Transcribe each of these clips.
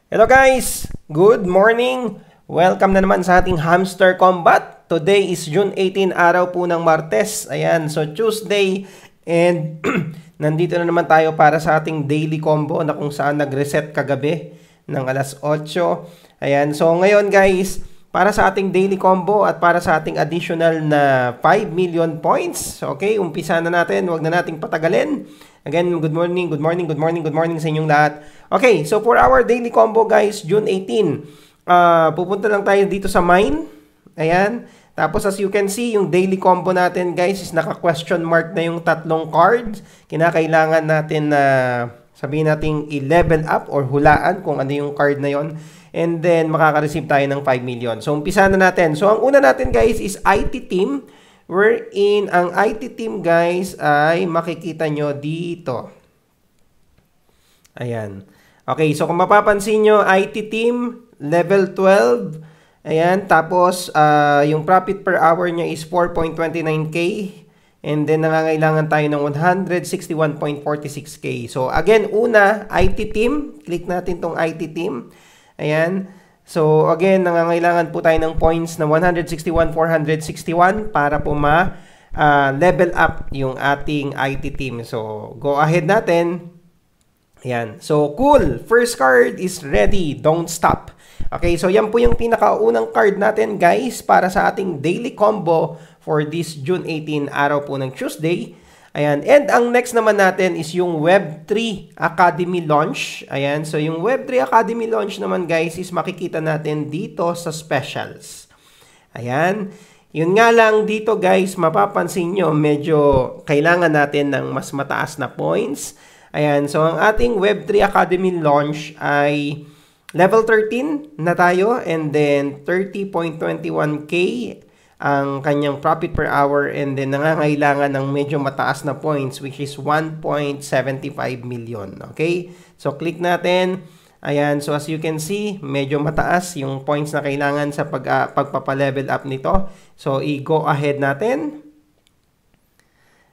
Hello guys! Good morning! Welcome na naman sa ating Hamster Combat. Today is June 18, araw po ng Martes. Ayan, so Tuesday. And nandito na naman tayo para sa ating daily combo na kung saan nag-reset kagabi ng alas 8. Ayan, so ngayon guys, para sa ating daily combo at para sa ating additional na 5 million points. Okay, umpisa na natin. Huwag na nating patagalin. Again, good morning sa inyong lahat. Okay, so for our daily combo guys, June 18, pupunta lang tayo dito sa mine. Ayan. Tapos as you can see, yung daily combo natin guys is naka-question mark na yung tatlong cards. Kinakailangan natin na sabihin natin i-level up or hulaan kung ano yung card na yon. And then makaka-receive tayo ng 5 million. So umpisa na natin. So ang una natin guys is IT team. Wherein ang IT team guys ay makikita nyo dito. Ayan. Okay, so kung mapapansin nyo, IT team, level 12. Ayan, tapos yung profit per hour nya is 4.29k. And then nangangailangan tayo ng 161.46k. So again, una, IT team. Click natin tong IT team. Ayan. So, again, nangangailangan po tayo ng points na 161,461 para po ma-level up yung ating IT team. So, go ahead natin. Ayan. So, cool. First card is ready. Don't stop. Okay, so yan po yung pinakaunang card natin, guys, para sa ating daily combo for this June 18, araw po ng Tuesday. Ayan. And ang next naman natin is yung Web3 Academy launch. Ayan. So, yung Web3 Academy launch naman, guys, is makikita natin dito sa specials. Ayan. Yun nga lang dito, guys, mapapansin nyo, medyo kailangan natin ng mas mataas na points. Ayan. So, ang ating Web3 Academy launch ay level 13 na tayo. And then, 30.21k ang kanyang profit per hour, and then nangangailangan ng medyo mataas na points which is 1.75 million. Okay? So, click natin. Ayan. So, as you can see, medyo mataas yung points na kailangan sa pagpapalevel up nito. So, i-go ahead natin.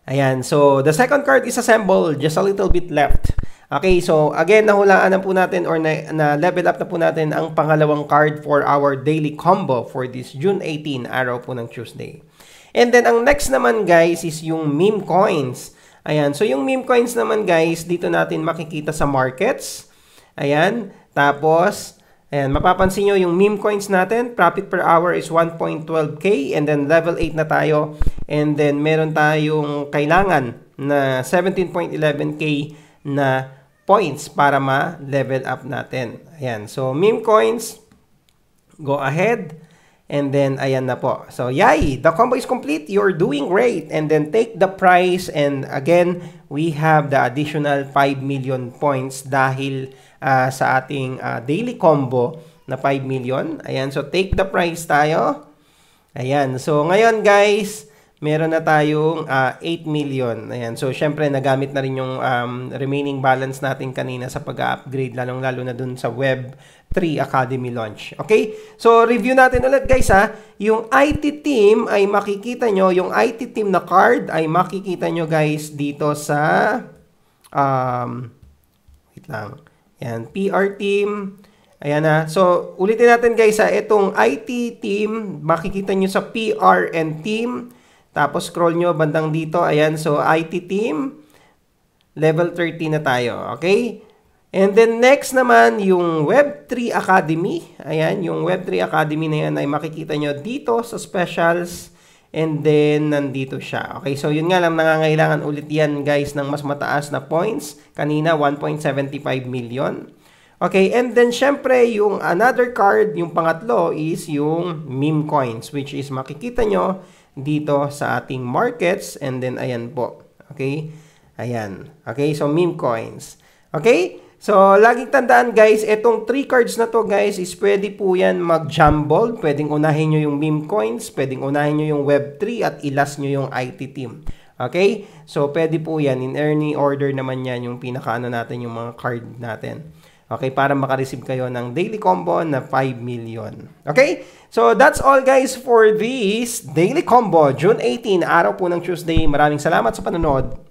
Ayan. So, the second card is assembled. Just a little bit left. Okay, so again, nahulaan na po natin or na level up na po natin ang pangalawang card for our daily combo for this June 18, araw po ng Tuesday. And then, ang next naman guys is yung meme coins. Ayan, so yung meme coins naman guys, dito natin makikita sa markets. Ayan, tapos, ayan, mapapansin nyo yung meme coins natin, profit per hour is 1.12k, and then level 8 na tayo. And then, meron tayong kailangan na 17.11k na points para ma-level up natin. Ayan. So, meme coins, go ahead. And then, ayan na po. So, yay! The combo is complete. You're doing great. And then, take the prize. And again, we have the additional 5 million points dahil sa ating daily combo na 5 million. Ayan. So, take the prize tayo. Ayan. So, ngayon guys, meron na tayong 8 million. Ayan. So, syempre, nagamit na rin yung remaining balance natin kanina sa pag-upgrade, lalong-lalo na dun sa Web3 Academy launch. Okay? So, review natin ulit, guys, ha. Yung IT team ay makikita nyo, yung IT team na card ay makikita nyo, guys, dito sa wait lang. Ayan, PR team. Ayan na. So, ulitin natin, guys, ha. Itong IT team, makikita nyo sa PR and team. Tapos, scroll nyo bandang dito. Ayan. So, IT team. Level 13 na tayo. Okay? And then, next naman, yung Web3 Academy. Ayan. Yung Web3 Academy na yan ay makikita nyo dito sa specials. And then, nandito siya. Okay? So, yun nga lang. Nangangailangan ulit yan, guys, ng mas mataas na points. Kanina, 1.75 million. Okay? And then, syempre, yung another card, yung pangatlo, is yung meme coins. Which is, makikita nyo dito sa ating markets, and then ayan po. Okay? Ayan. Okay? So, meme coins. Okay? So, laging tandaan guys, itong 3 cards na to guys is pwede po yan mag-jumble. Pwedeng unahin nyo yung meme coins, pwedeng unahin nyo yung Web3 at ilas nyo yung IT team. Okay? So, pwede po yan. In any order naman yan yung pinakaano natin yung mga card natin. Okay, para makareceive kayo ng daily combo na 5 million. Okay? So, that's all guys for this daily combo. June 18, araw po ng Tuesday. Maraming salamat sa panonood.